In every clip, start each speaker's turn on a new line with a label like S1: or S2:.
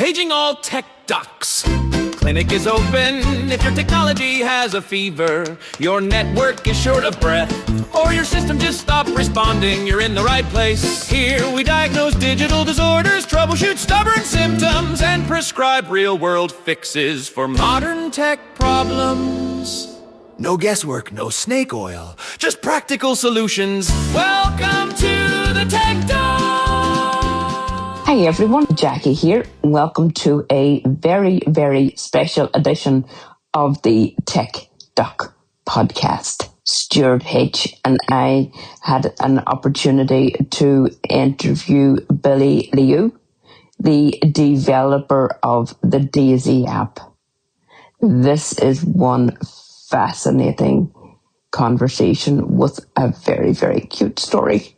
S1: Paging all tech docs. Clinic is open if your technology has a fever, your network is short of breath, or your system just stopped responding. You're in the right place. Here we diagnose digital disorders, troubleshoot stubborn symptoms, and prescribe real-world fixes for modern tech problems. No guesswork, no snake oil, just practical solutions. Welcome to the Tech Talk!
S2: Hi everyone, Jackie here. Welcome to a very, very special edition of the Tech Doc podcast. Stuart H and I had an opportunity to interview Billy Liu, the developer of the Daisy app. This is one fascinating conversation with a very, very cute story.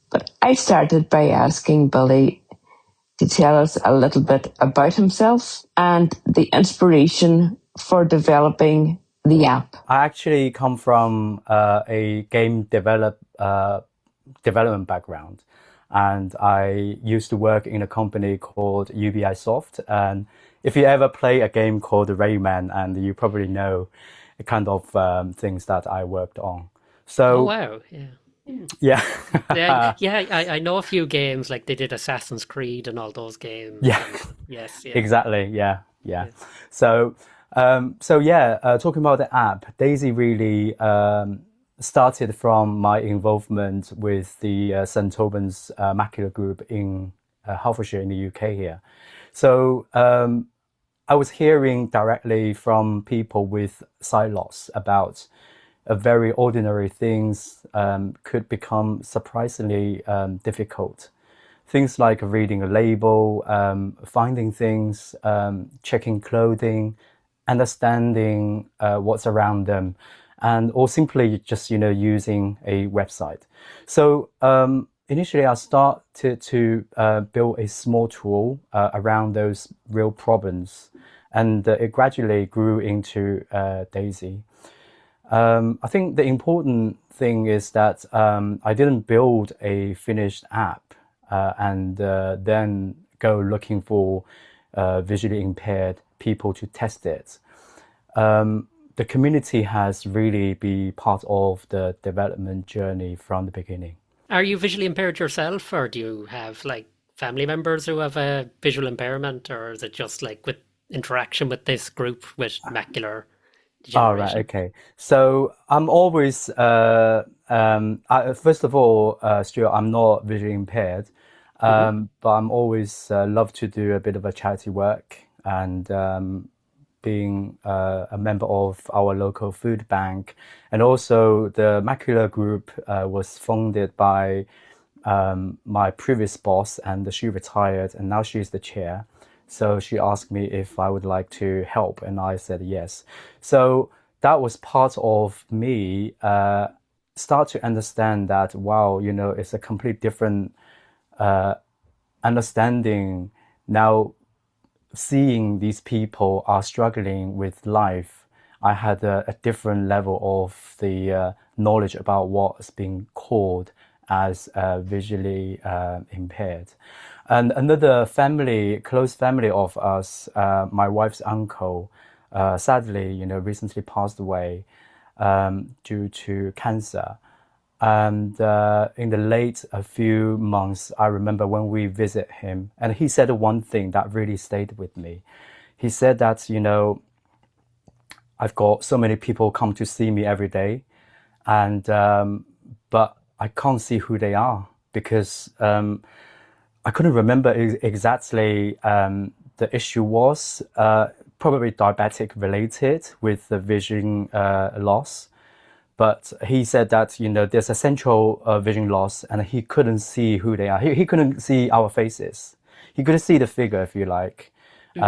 S2: But I started by asking Billy to tell us a little bit about himself and the inspiration for developing the app.
S3: I actually come from a game development background, and I used to work in a company called UBI Soft. And if you ever play a game called Rayman, and you probably know the kind of things that I worked on. So,
S4: oh wow, yeah.
S3: Yeah.
S4: I know a few games, like they did Assassin's Creed and all those games.
S3: Yeah.
S4: Yes.
S3: Exactly. Yeah. So, talking about the app, Daisy really started from my involvement with the St. Albans Macular Group in Hertfordshire in the UK here. So I was hearing directly from people with sight loss about very ordinary things could become surprisingly difficult. Things like reading a label, finding things, checking clothing, understanding what's around them, or simply just using a website. So initially, I started to build a small tool around those real problems, and it gradually grew into Daisy. I think the important thing is that I didn't build a finished app and then go looking for visually impaired people to test it. The community has really been part of the development journey from the beginning.
S4: Are you visually impaired yourself, or do you have like family members who have a visual impairment, or is it just like with interaction with this group with macular degeneration?
S3: Right, okay. So I'm always, first of all, Stuart, I'm not visually impaired, but I'm always love to do a bit of a charity work, and being a member of our local food bank. And also the Macular Group was funded by my previous boss, and she retired, and now she's the chair. So she asked me if I would like to help, and I said yes. So that was part of me start to understand that, wow, it's a complete different understanding now. Seeing these people are struggling with life, I had a different level of the knowledge about what's being called as visually impaired. And another close family of us, my wife's uncle, sadly, recently passed away due to cancer. And in the late a few months, I remember when we visit him, and he said one thing that really stayed with me. He said that, I've got so many people come to see me every day, and but I can't see who they are, because I couldn't remember exactly the issue was probably diabetic related with the vision loss. But he said that, there's a central vision loss, and he couldn't see who they are. He couldn't see our faces. He couldn't see the figure, if you like.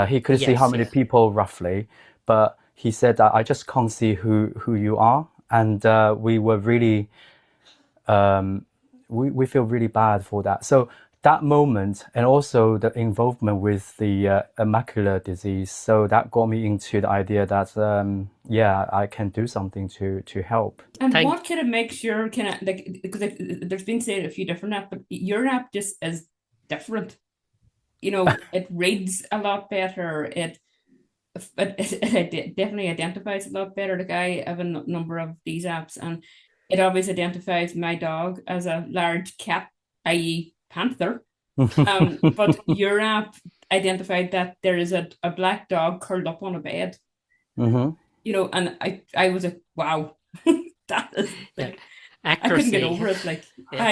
S3: He couldn't see how many people roughly. But he said that I just can't see who you are. And we were really, we feel really bad for that. So that moment, and also the involvement with the macular disease, so that got me into the idea that I can do something to help.
S5: And what kind of makes your kind of like, because there's been said a few different apps, but your app just is different. it reads a lot better. It definitely identifies a lot better. Like I have a number of these apps, and it always identifies my dog as a large cat, i.e., panther. But your app identified that there is a black dog curled up on a bed.
S3: Hmm.
S5: And I was like, wow, that is
S4: Yeah.
S5: like I couldn't get
S4: Accuracy.
S5: over it. Like
S4: Yeah.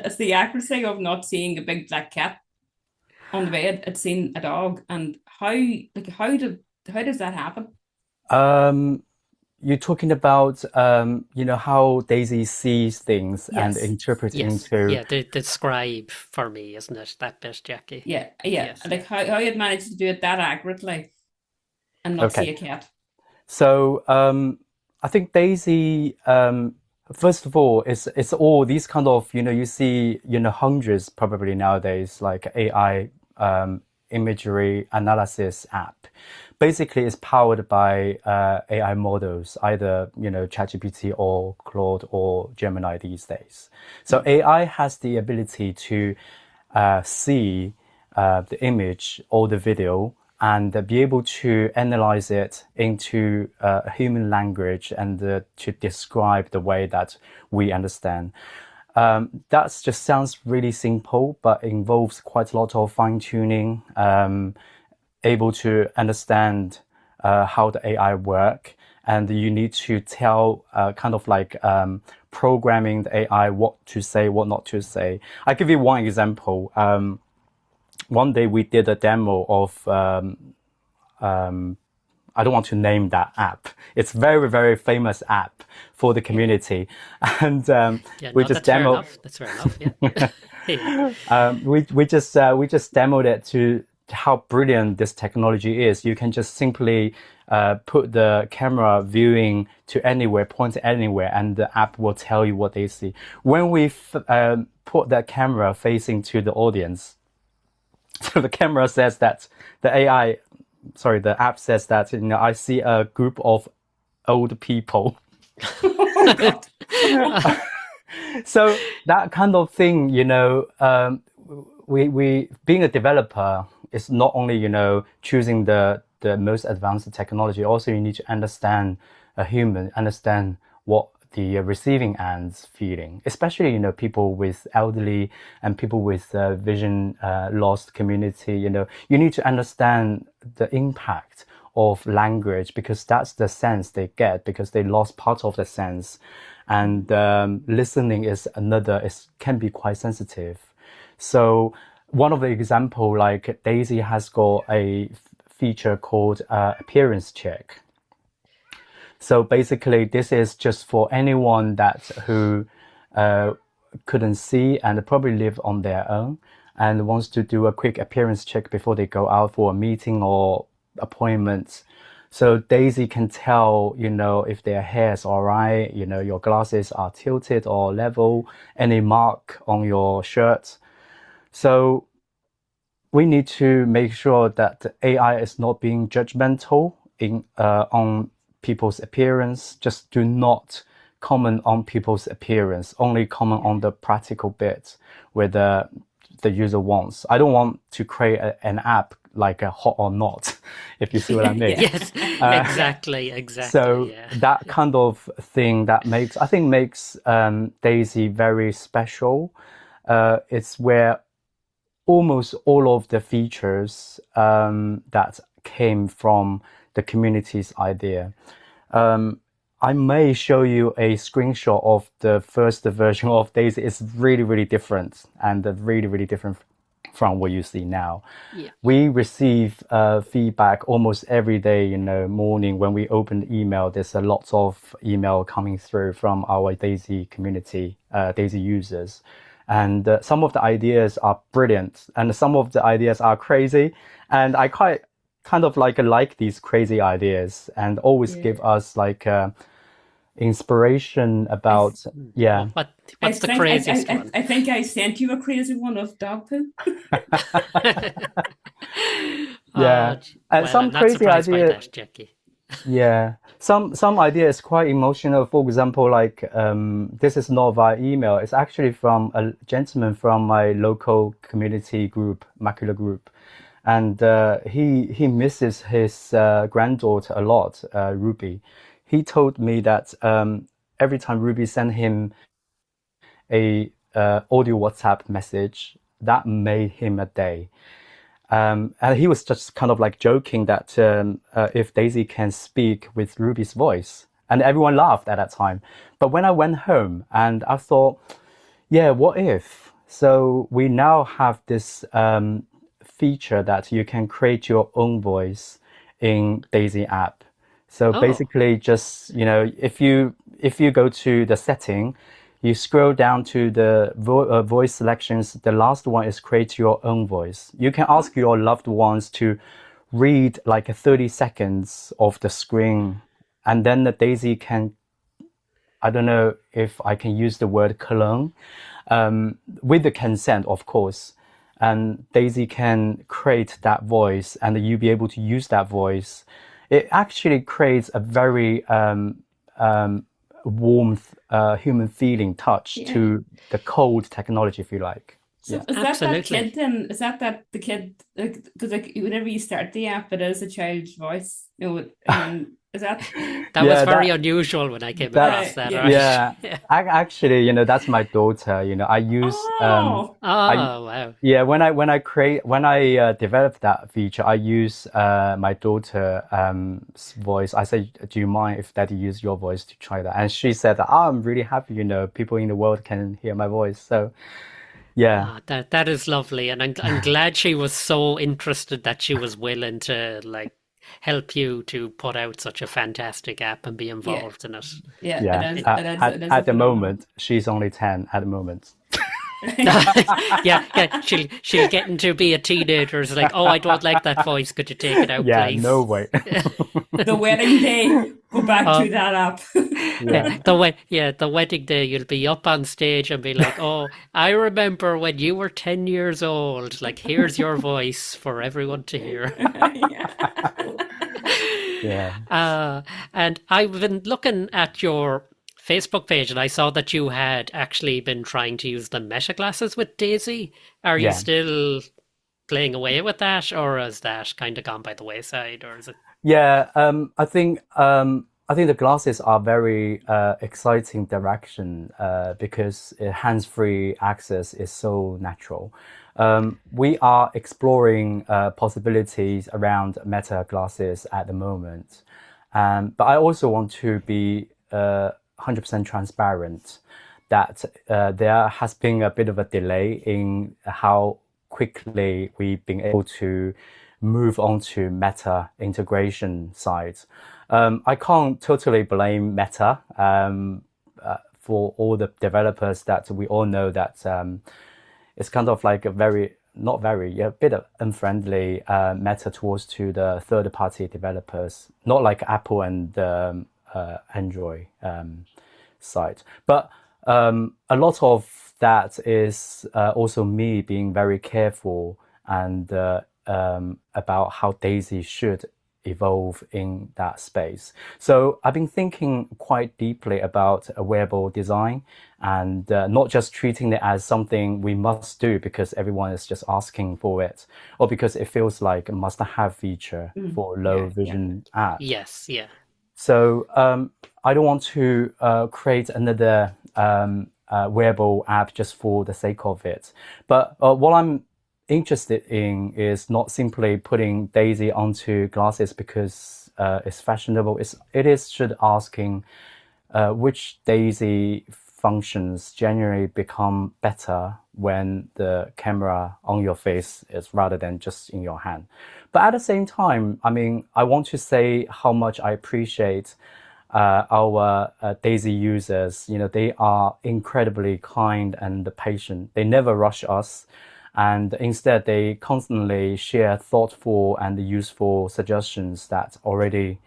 S5: it's the accuracy of not seeing a big black cat on the bed. It's seeing a dog, and how does that happen?
S3: Um, you're talking about how Daisy sees things and
S5: Yes,
S3: interprets
S4: Yes.
S3: into.
S4: Yeah. The scribe for me, isn't it? That bit, Jackie.
S5: yeah.
S4: Yes.
S5: Like how you'd managed to do it that accurately and not see
S3: Okay,
S5: a cat.
S3: so I think Daisy. First of all, it's all these kind of you see hundreds probably nowadays like AI imagery analysis app. Basically, it's powered by AI models, either ChatGPT or Claude or Gemini these days. So AI has the ability to see the image or the video and be able to analyze it into a human language and to describe the way that we understand. That just sounds really simple, but involves quite a lot of fine tuning, able to understand how the AI work, and you need to tell kind of like programming the AI what to say, what not to say. I'll give you one example. One day we did a demo of I don't want to name that app. It's very, very famous app for the community. And
S4: Yeah.
S3: we
S4: No,
S3: just
S4: that's fair
S3: demo
S4: enough. That's fair enough. Yeah. Yeah.
S3: we just demoed it to how brilliant this technology is. You can just simply put the camera viewing to anywhere, point anywhere, and the app will tell you what they see. When we put that camera facing to the audience, so the camera says that the app says that I see a group of old people.
S5: Oh God.
S3: So that kind of thing, we being a developer is not only choosing the most advanced technology. Also, you need to understand a human, understand what the receiving end's feeling, especially people with elderly and people with vision lost community. You need to understand the impact of language because that's the sense they get because they lost part of the sense, and listening is another. It can be quite sensitive. So one of the example, like Daisy has got a feature called appearance check. So basically, this is just for anyone who couldn't see and probably live on their own and wants to do a quick appearance check before they go out for a meeting or appointment. So Daisy can tell, if their hair is all right, your glasses are tilted or level, any mark on your shirt. So we need to make sure that the AI is not being judgmental on people's appearance. Just do not comment on people's appearance. Only comment on the practical bits where the user wants. I don't want to create an app like a hot or not, if you see what I mean.
S5: Yeah.
S4: Yes. Exactly. Exactly.
S3: So
S4: Yeah.
S3: that kind of thing that makes Daisy very special. It's where almost all of the features that came from the community's idea. I may show you a screenshot of the first version of Daisy. It's really, really different and really, really different from what you see now.
S4: Yeah.
S3: We receive feedback almost every day, morning when we open the email. There's a lot of email coming through from our Daisy community, Daisy users. And some of the ideas are brilliant and some of the ideas are crazy. And I quite kind of like these crazy ideas and always give us inspiration about, yeah.
S4: What's the craziest one?
S5: I think I sent you a crazy one of dog poo.
S3: Yeah. And
S4: Well,
S3: some
S4: I'm not
S3: crazy
S4: surprised by
S3: idea.
S4: that, Jackie.
S3: Yeah, some idea is quite emotional. For example, like this is not via email. It's actually from a gentleman from my local community group, macular group, and he misses his granddaughter a lot, Ruby. He told me that every time Ruby sent him a audio WhatsApp message, that made him a day. And he was just kind of like joking that if Daisy can speak with Ruby's voice, and everyone laughed at that time. But when I went home and I thought, yeah, what if? So we now have this feature that you can create your own voice in Daisy app. So
S4: Oh,
S3: basically, just if you go to the setting, you scroll down to the voice selections. The last one is create your own voice. You can ask your loved ones to read like 30 seconds of the screen, and then the Daisy can, I don't know if I can use the word clone, with the consent, of course. And Daisy can create that voice, and you be able to use that voice. It actually creates a very warmth, human feeling touch
S5: Yeah.
S3: to the cold technology, if you like.
S5: So
S3: Yeah.
S5: is that
S4: absolutely.
S5: kid then? Is that the kid? Like, because like whenever you start the app, it is a child's voice. And then is that?
S4: That was
S3: Yeah,
S4: very
S3: that
S4: unusual when I came across
S3: that's
S4: that,
S5: Yeah.
S4: right?
S3: yeah.
S4: Yeah.
S3: Actually, that's my daughter. I use
S5: Oh,
S3: I
S4: Oh, wow.
S3: yeah, when I developed that feature, I use my daughter's voice. I said, "Do you mind if Daddy use your voice to try that?" And she said, "Oh, I'm really happy. People in the world can hear my voice." So yeah,
S4: Ah, that is lovely, and I'm glad she was so interested that she was willing to like help you to put out such a fantastic app and be
S5: yeah,
S4: involved in it.
S5: yeah. It
S3: yeah.
S5: is.
S3: At
S5: It is.
S3: at,
S5: It is a
S3: at the
S5: phenomenon.
S3: moment, she's only 10 at the moment.
S4: Yeah, yeah. She'll get into be a teenager. It's like, oh, I don't like that voice. Could you take it out,
S3: Yeah, no
S4: please?
S3: way.
S5: The wedding day, go back
S4: Uh,
S5: to that app.
S3: Yeah.
S4: the wedding day, you'll be up on stage and be like, "Oh, I remember when you were 10 years old. Like, here's your voice for everyone to hear."
S5: Yeah.
S3: Yeah.
S4: Uh, and I've been looking at your Facebook page and I saw that you had actually been trying to use the Meta glasses with Daisy. Are you
S3: Yeah.
S4: still playing away with that, or has that kind of gone by the wayside, or is it?
S3: Yeah, I think the glasses are very exciting direction because hands-free access is so natural. We are exploring possibilities around Meta glasses at the moment, but I also want to be 100% transparent that there has been a bit of a delay in how quickly we've been able to move on to Meta integration side. I can't totally blame Meta for all the developers that we all know that it's kind of like a very, not very, yeah, a bit of unfriendly Meta towards to the third-party developers, not like Apple and Android side. But a lot of that is also me being very careful and about how Daisy should evolve in that space. So I've been thinking quite deeply about a wearable design and not just treating it as something we must do because everyone is just asking for it or because it feels like a must-have feature for low
S5: Yeah. Yeah.
S3: vision app.
S4: Yes, yeah.
S3: So I don't want to create another wearable app just for the sake of it. But what I'm interested in is not simply putting Daisy onto glasses because it's fashionable. It is should asking which Daisy functions generally become better when the camera on your face is rather than just in your hand. But at the same time, I mean, I want to say how much I appreciate our Daisy users. They are incredibly kind and patient. They never rush us. And instead, they constantly share thoughtful and useful suggestions that already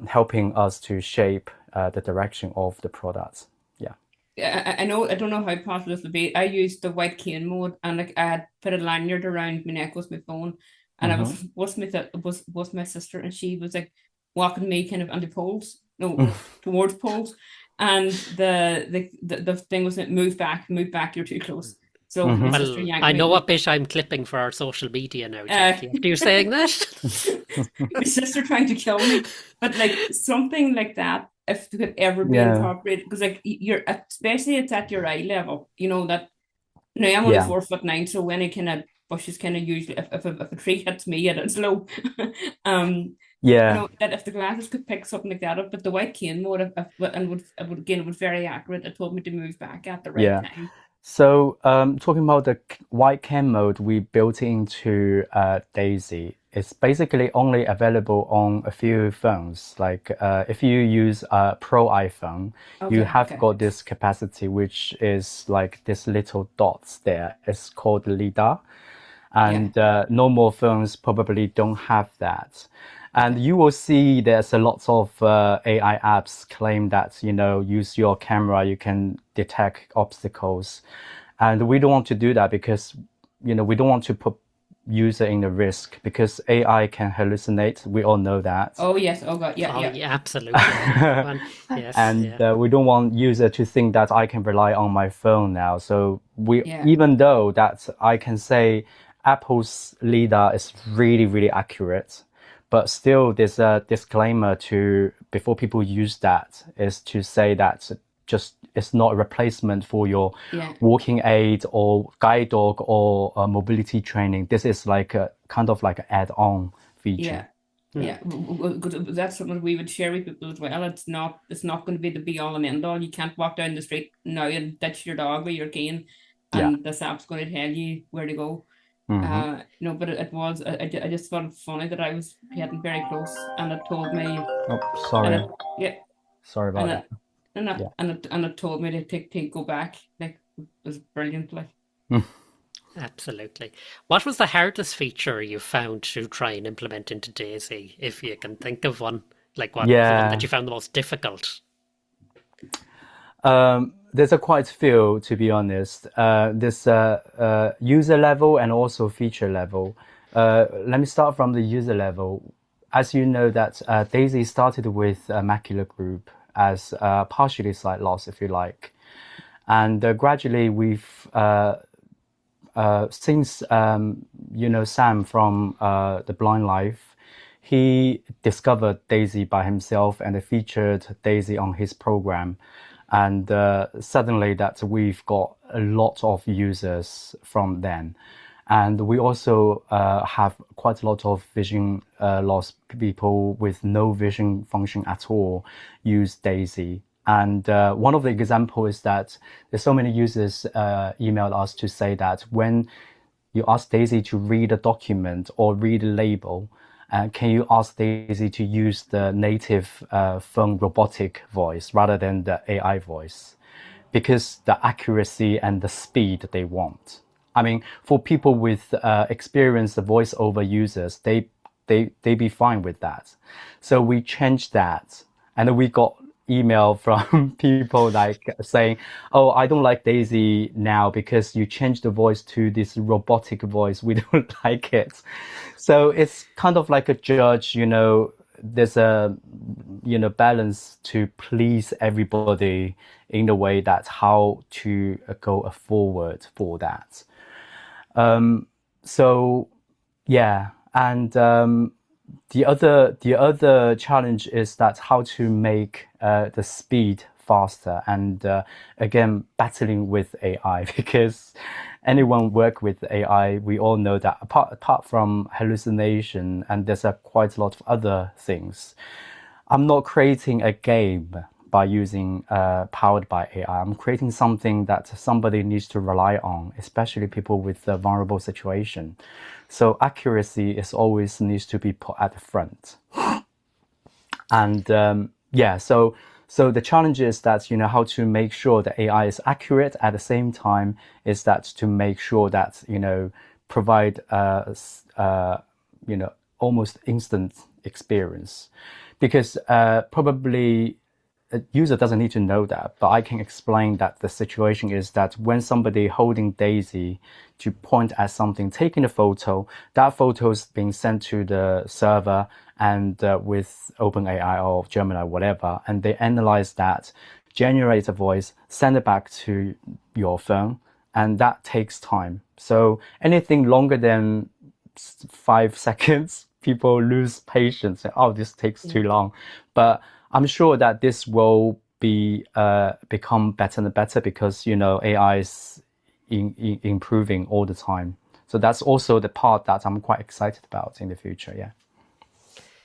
S3: helping us to shape the direction of the products. Yeah.
S5: Yeah, I know. I don't know how possible this will be. I used the white cane mode, and like I had put a lanyard around my neck with my phone, and I
S3: Mm-hmm.
S5: was with my sister, and she was like, walking me kind of onto poles, no, towards poles. And the thing was that move back, you're too close. So my sister
S4: Well,
S5: yanked
S4: I know
S5: me.
S4: what bit I'm clipping for our social media now, Jackie, after you saying that.
S5: My sister trying to kill me. But like something like that, if it could ever be
S3: Yeah.
S5: incorporated, because like you're, especially it's at your eye level, you know that. Now I'm only
S3: Yeah.
S5: 4'9", so any kind of bushes kind of usually, if a tree hits me and it's low, you
S3: Yeah.
S5: know that if the glasses could pick something like that up, but the white cane would have, and would again, it was very accurate. It told me to move back at the right
S3: Yeah.
S5: time.
S3: So, talking about the white cam mode we built into Daisy, it's basically only available on a few phones. Like if you use a Pro iPhone, you
S5: Okay,
S3: have
S5: okay.
S3: got this capacity, which is like this little dots there. It's called LiDAR, and normal phones probably don't have that. And you will see there's a lot of AI apps claim that, use your camera, you can detect obstacles. And we don't want to do that because, we don't want to put user in the risk because AI can hallucinate. We all know that.
S5: Oh yes, oh god, yeah,
S4: Oh,
S5: yeah.
S4: yeah, absolutely. Yes,
S3: And
S4: yeah.
S3: we don't want user to think that I can rely on my phone now. So
S5: Yeah.
S3: even though that I can say Apple's LiDAR is really, really accurate, but still there's a disclaimer to before people use that is to say that just it's not a replacement for your
S5: Yeah.
S3: walking aid or guide dog or mobility training. This is like a kind of like an add-on feature.
S5: Yeah, because that's something we would share with people as well. It's not going to be the be all and end all. You can't walk down the street now and ditch your dog with your cane,
S3: Yeah.
S5: and this app's going to tell you where to go.
S3: Mm-hmm.
S5: No, but it was. I just found it funny that I was getting very close, and it told me,
S3: Oh,
S5: and
S3: sorry.
S5: it, yeah,
S3: Sorry about
S5: and
S3: that.
S5: it told me to take go back. Like it was brilliant. Like
S4: Absolutely. What was the hardest feature you found to try and implement into Daisy, if you can think of one? Like what the one that
S3: Yeah.
S4: you found the most difficult?
S3: There's a quite few, to be honest. There's user level and also feature level. Let me start from the user level. As you know, that Daisy started with a macular group as partially sight loss, if you like, and gradually we've since Sam from the Blind Life, he discovered Daisy by himself and featured Daisy on his program. And suddenly that we've got a lot of users from then. And we also have quite a lot of vision loss people with no vision function at all use Daisy. And one of the examples is that there's so many users emailed us to say that when you ask Daisy to read a document or read a label, can you ask Daisy to use the native phone robotic voice rather than the AI voice? Because the accuracy and the speed they want. I mean, for people with experienced voiceover users, they be fine with that. So we changed that, and we got email from people like saying, "Oh, I don't like Daisy now because you changed the voice to this robotic voice. We don't like it." So it's kind of like a judge, there's a balance to please everybody in the way that how to go forward for that. So yeah, and the other challenge is that how to make the speed faster, and again battling with AI because anyone work with AI, we all know that apart from hallucination, and there's quite a lot of other things. I'm not creating a game by using powered by AI. I'm creating something that somebody needs to rely on, especially people with a vulnerable situation. So accuracy is always needs to be put at the front. And so the challenge is that how to make sure that AI is accurate at the same time is that to make sure that provide almost instant experience, because probably a user doesn't need to know that, but I can explain that the situation is that when somebody holding Daisy to point at something, taking a photo, that photo is being sent to the server and with OpenAI or Gemini, whatever, and they analyze that, generate a voice, send it back to your phone, and that takes time. So anything longer than 5 seconds, people lose patience. Oh, this takes too long. But I'm sure that this will be become better and better because AI is improving all the time. So that's also the part that I'm quite excited about in the future. Yeah.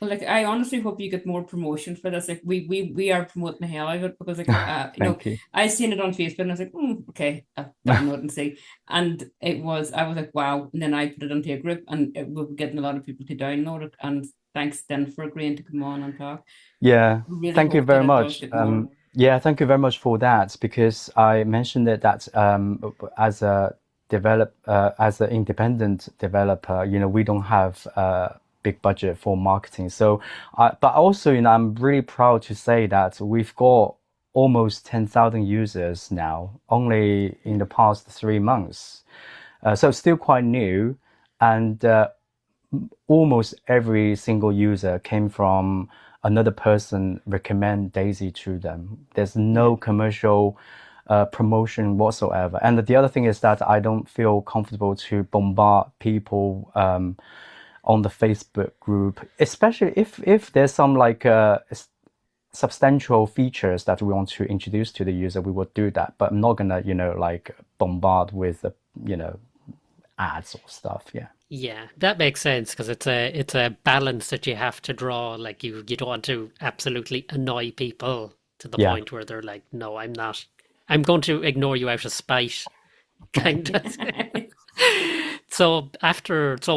S5: Like, I honestly hope you get more promotion for this. Like, we are promoting the hell out of it because, like,
S3: Thank you.
S5: I seen it on Facebook and I was like, okay, I'll download and see. And I was like, wow. And then I put it into a group and we were getting a lot of people to download it. And thanks then for agreeing to come on and talk.
S3: Yeah.
S5: Really
S3: Thank you
S5: hope that
S3: very
S5: it does
S3: much.
S5: get more.
S3: Yeah, thank you very much for that because I mentioned that as a as an independent developer, we don't have big budget for marketing. So, but also, I'm really proud to say that we've got almost 10,000 users now, only in the past 3 months. So it's still quite new, and almost every single user came from another person recommend Daisy to them. There's no commercial promotion whatsoever. And the other thing is that I don't feel comfortable to bombard people on the Facebook group, especially if there's some like substantial features that we want to introduce to the user, we will do that. But I'm not gonna, like bombard with, ads or stuff. Yeah.
S4: Yeah, that makes sense because it's a balance that you have to draw. Like you don't want to absolutely annoy people to the
S3: Yeah.
S4: point where they're like, no, I'm not. I'm going to ignore you out of spite, kind of. So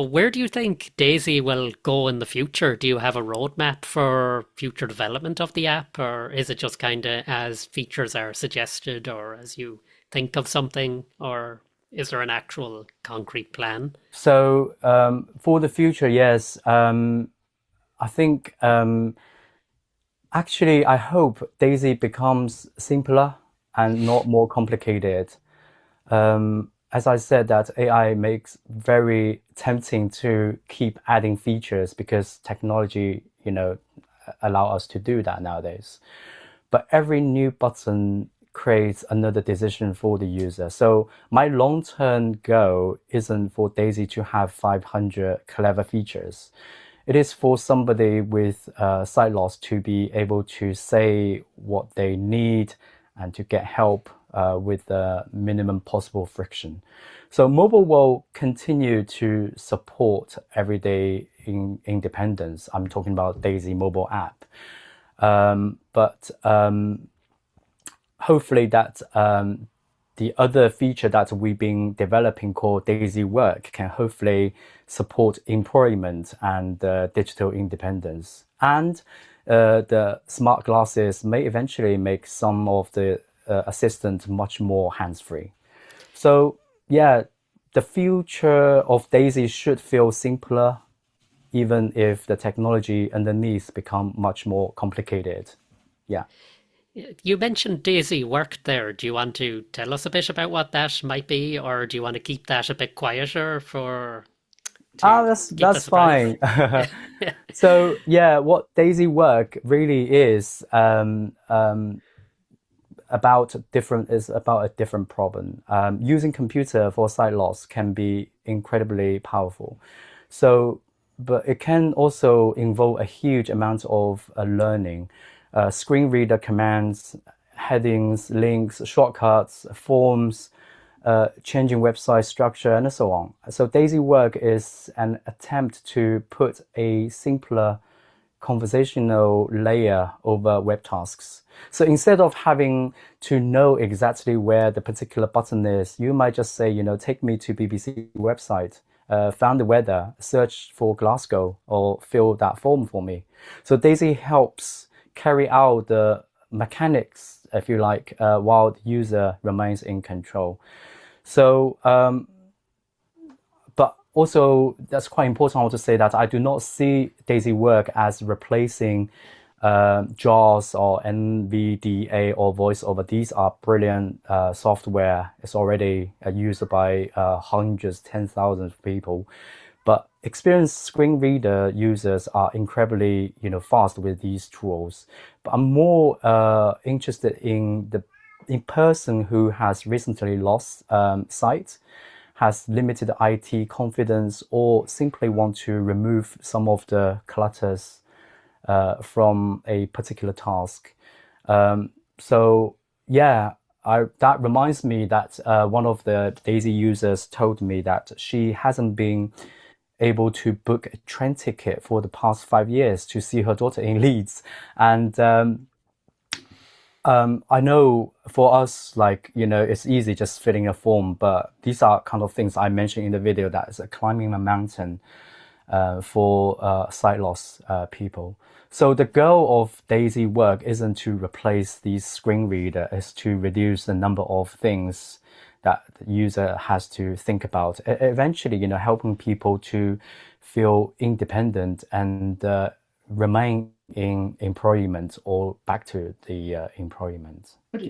S4: where do you think Daisy will go in the future? Do you have a roadmap for future development of the app, or is it just kind of as features are suggested or as you think of something, or is there an actual concrete plan?
S3: So for the future, yes, I think actually I hope Daisy becomes simpler and not more complicated. As I said, that AI makes very tempting to keep adding features because technology, allow us to do that nowadays. But every new button creates another decision for the user. So my long-term goal isn't for Daisy to have 500 clever features. It is for somebody with sight loss to be able to say what they need and to get help with the minimum possible friction. So mobile will continue to support everyday independence. I'm talking about Daisy mobile app. But hopefully that the other feature that we've been developing called Daisy Work can hopefully support employment and digital independence. And the smart glasses may eventually make some of the assistant much more hands-free. So yeah, the future of Daisy should feel simpler, even if the technology underneath become much more complicated. Yeah.
S4: You mentioned Daisy Work there. Do you want to tell us a bit about what that might be, or do you want to keep that a bit quieter for to keep the
S3: That's
S4: surprise?
S3: fine. So yeah, what Daisy Work really is about a different problem. Using computer for sight loss can be incredibly powerful. So, but it can also involve a huge amount of learning, screen reader commands, headings, links, shortcuts, forms, changing website structure, and so on. So Daisy Work is an attempt to put a simpler conversational layer over web tasks. So instead of having to know exactly where the particular button is, you might just say, take me to BBC website, found the weather, search for Glasgow, or fill that form for me. So Daisy helps carry out the mechanics, if you like, while the user remains in control. So, but also that's quite important. I want to say that I do not see Daisy Work as replacing JAWS or NVDA or VoiceOver. These are brilliant software. It's already used by hundreds, 10,000 people. But experienced screen reader users are incredibly, fast with these tools. But I'm more interested in the person who has recently lost sight, has limited IT confidence, or simply want to remove some of the clutters from a particular task. So yeah, that reminds me that one of the Daisy users told me that she hasn't been able to book a train ticket for the past 5 years to see her daughter in Leeds. And I know for us, it's easy just filling a form, but these are kind of things I mentioned in the video, that is climbing a mountain for sight loss people. So the goal of Daisy work isn't to replace the screen reader, it's to reduce the number of things that the user has to think about. Eventually, helping people to feel independent and remain in employment or back to the employment.
S5: But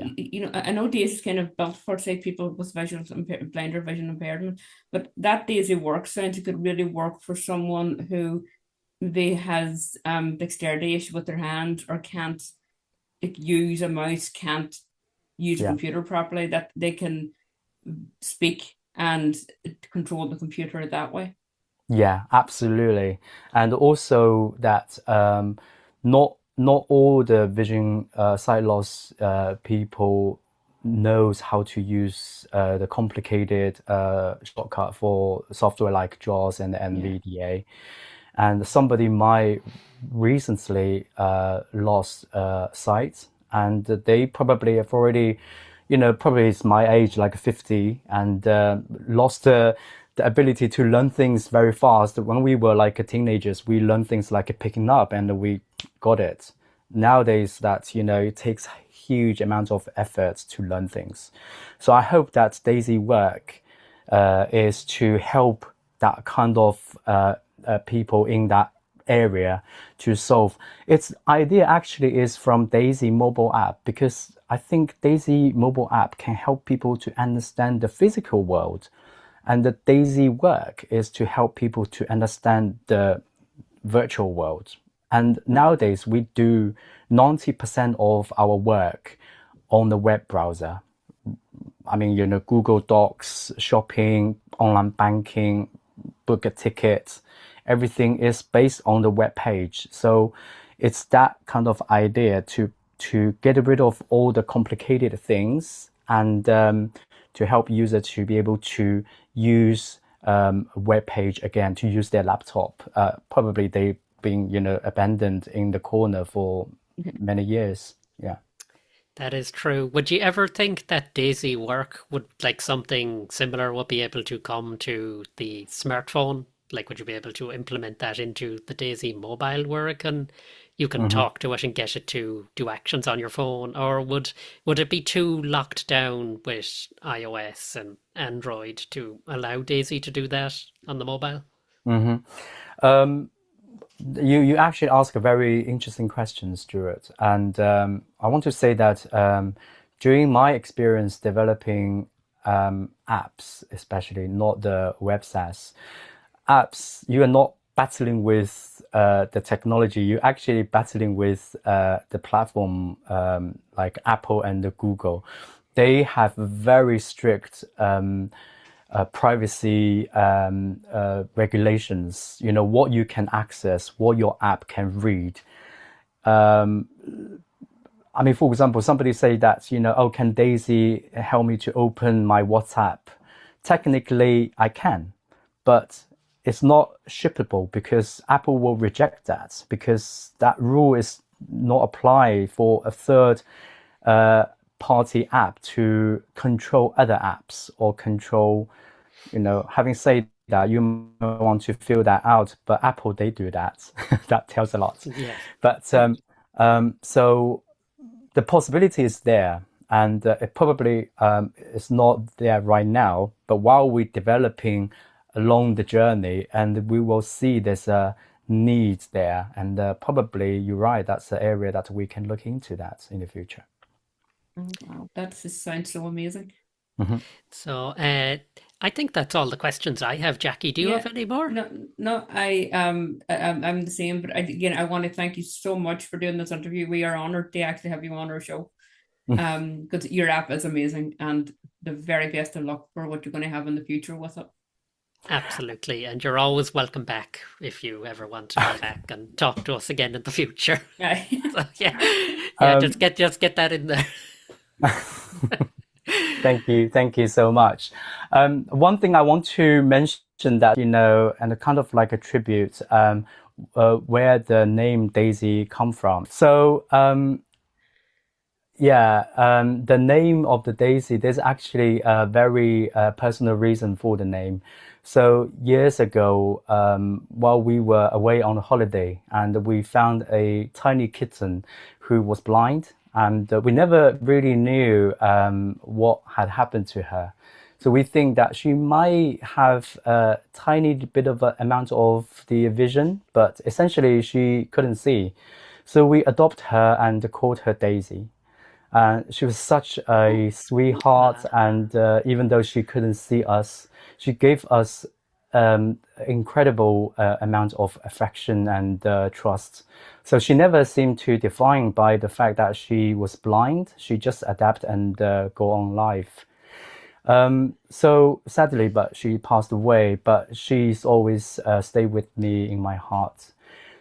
S5: I know Daisy is kind of built for, say, people with blind or vision impairment, but that Daisy work sounds it could really work for someone who maybe has dexterity issue with their hand, or can't use a mouse, can't use a computer properly, that they can speak and control the computer that way.
S3: Yeah, absolutely. And also that not all the vision sight loss people knows how to use the complicated shortcut for software like JAWS and NVDA. And somebody might recently lost sight, and they probably have already, probably it's my age, like 50, and lost the ability to learn things very fast. When we were like teenagers, we learned things like picking up and we got it. Nowadays, that it takes huge amount of effort to learn things. So I hope that Daisy work is to help that kind of people in that area to solve. Its idea actually is from Daisy mobile app, because I think Daisy mobile app can help people to understand the physical world, and the Daisy work is to help people to understand the virtual world. And nowadays we do 90% of our work on the web browser. I mean, Google Docs, shopping, online banking, book a ticket, everything is based on the web page. So it's that kind of idea to get rid of all the complicated things, and to help users to be able to use a web page again, to use their laptop. Probably they've been, abandoned in the corner for many years. Yeah.
S4: That is true. Would you ever think that Daisy work would, like something similar, would be able to come to the smartphone? Like, would you be able to implement that into the Daisy mobile work, and you can talk to it and get it to do actions on your phone? Or would it be too locked down with iOS and Android to allow Daisy to do that on the mobile?
S3: You actually ask a very interesting question, Stuart. And I want to say that during my experience developing apps, especially not the web SaaS apps, you are not battling with the technology. You're actually battling with the platform, like Apple and the Google. They have very strict privacy regulations, what you can access, what your app can read. I mean, for example, somebody say that, oh, can Daisy help me to open my WhatsApp? Technically, I can, but it's not shippable, because Apple will reject that, because that rule is not applied for a third party app to control other apps or control, having said that, you might want to fill that out, but Apple, they do that. That tells a lot.
S4: Yeah.
S3: But so the possibility is there, and it probably is not there right now, but while we're developing along the journey, and we will see there's a need there. And probably you're right, that's the area that we can look into that in the future.
S5: Oh, wow, that just sounds so amazing.
S4: So I think that's all the questions I have. Jackie, do you have any more?
S5: No, I'm the same. But again, I want to thank you so much for doing this interview. We are honored to actually have you on our show. Because your app is amazing, and the very best of luck for what you're going to have in the future with it.
S4: Absolutely, and you're always welcome back if you ever want to come back and talk to us again in the future. So, just get that in there.
S3: Thank you so much. One thing I want to mention that, and kind of like a tribute, where the name Daisy come from. So, the name of the Daisy, there's actually a very personal reason for the name. So years ago, while we were away on a holiday, and we found a tiny kitten who was blind, and we never really knew what had happened to her. So we think that she might have a tiny bit of an amount of the vision, but essentially she couldn't see. So we adopted her and called her Daisy. She was such a sweetheart, and even though she couldn't see us, she gave us incredible amount of affection and trust. So she never seemed too defined by the fact that she was blind. She just adapt and go on life. So sadly, but she passed away, but she's always stayed with me in my heart.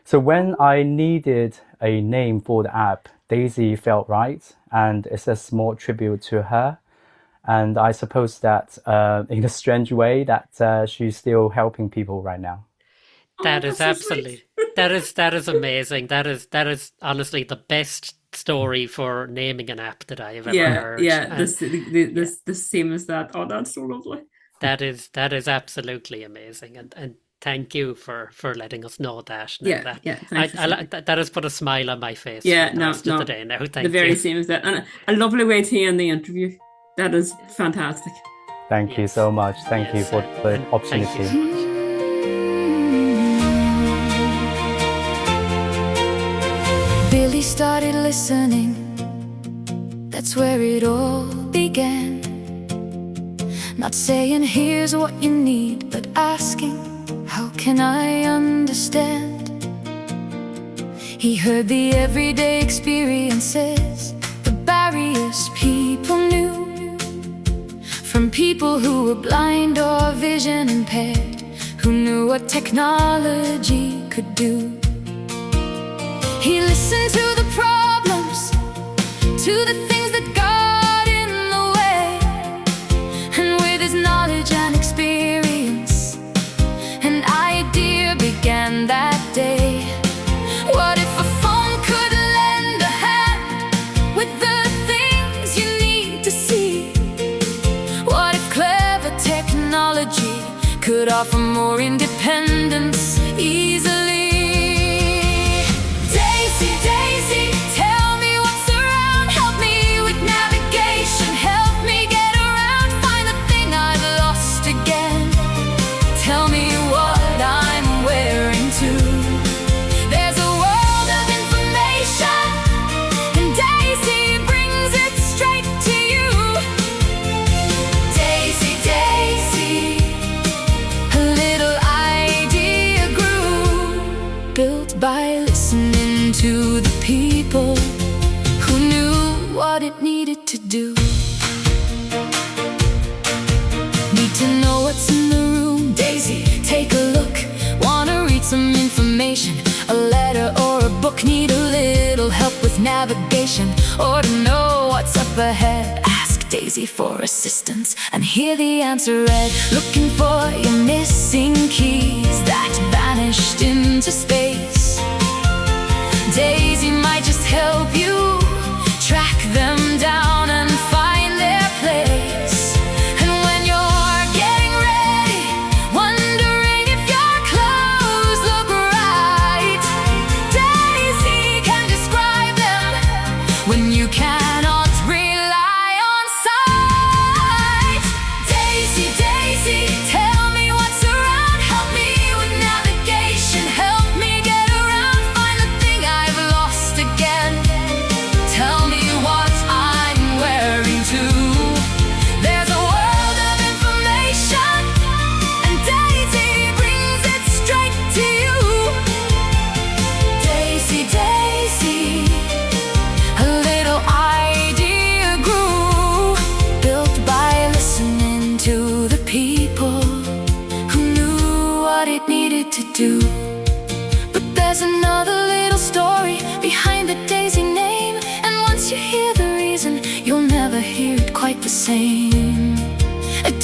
S3: So when I needed a name for the app, Daisy felt right, and it's a small tribute to her. And I suppose that in a strange way that she's still helping people right now.
S4: That is absolutely, that is amazing. That is honestly the best story for naming an app that I have ever heard.
S5: The same as that. Oh, that's so lovely.
S4: That is absolutely amazing, and thank you for letting us know that. That has put a smile on my face. For the rest of the day now. Thank you.
S5: The very same as that, and a lovely way to end the interview. That is fantastic.
S3: Thank you so much. Thank you for the opportunity.
S6: Billy started listening. That's where it all began. Not saying here's what you need, but asking, how can I understand? He heard the everyday experiences, the barriers people knew, from people who were blind or vision impaired, who knew what technology could do. He listened to the problems, to the things that got in the way, and with his knowledge and experience, an idea began that day. What if a phone could lend a hand with the things you need to see? What if clever technology could offer more independence easily? Daisy, Daisy, tell me what's around. Help me with navigation. Help me get around. Find the thing I've lost again. Tell me what I'm wearing too. There's a world of information, and Daisy brings it straight to you. Daisy, Daisy, a little idea grew, built by listening to the people who knew what it needed to do. Need to know what's in the room. Daisy, take a look. Wanna read some information, a letter or a book. Need a little help with navigation, or to know what's up ahead. Ask Daisy for assistance and hear the answer read. Looking for your missing keys that vanished into space. Daisy might just help you track them down and find their place. And when you're getting ready, wondering if your clothes look right, Daisy can describe them when you cannot rely on sight. Daisy, Daisy, tell me what's around. Help me with navigation. Help me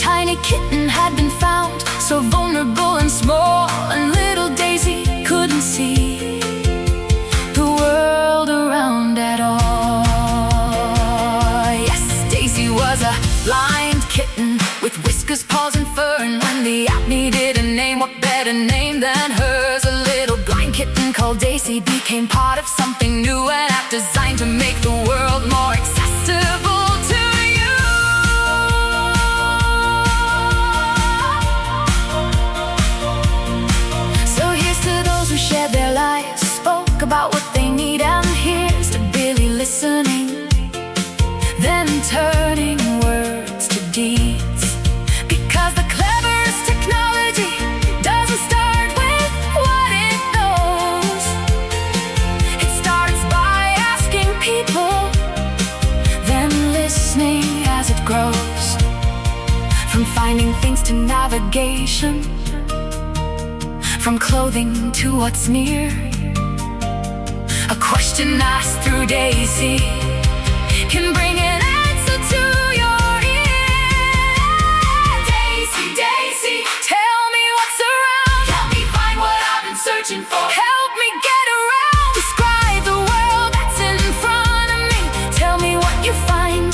S6: tiny kitten had been found, so vulnerable and small, and little Daisy couldn't see the world around at all. Yes, Daisy was a blind kitten with whiskers, paws, and fur, and when the app needed a name, what better name than hers? A little blind kitten called Daisy became part of something new, an app designed to make the world more accessible to you. So here's to those who shared their lives, spoke about what they need, and here's to Billy listening, then turning words to deeds. Because the cleverest technology doesn't start with what it knows. It starts by asking people, then listening as it grows. From finding things to navigation, from clothing to what's near, a question asked through Daisy can bring an answer to your ear. Daisy, Daisy, tell me what's around. Help me find what I've been searching for. Help me get around. Describe the world that's in front of me. Tell me what you find.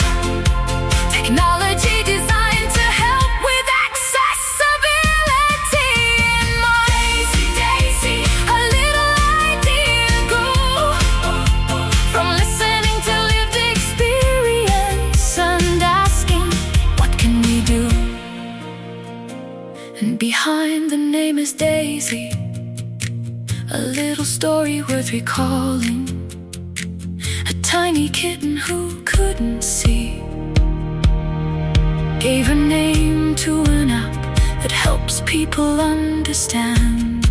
S6: Technology designed to help with accessibility in mind. Daisy, Daisy, a little idea grew from listening to lived experience and asking, what can we do? And behind the name is Daisy, a little story worth recalling, a tiny kitten who couldn't see, gave a name to an app that helps people understand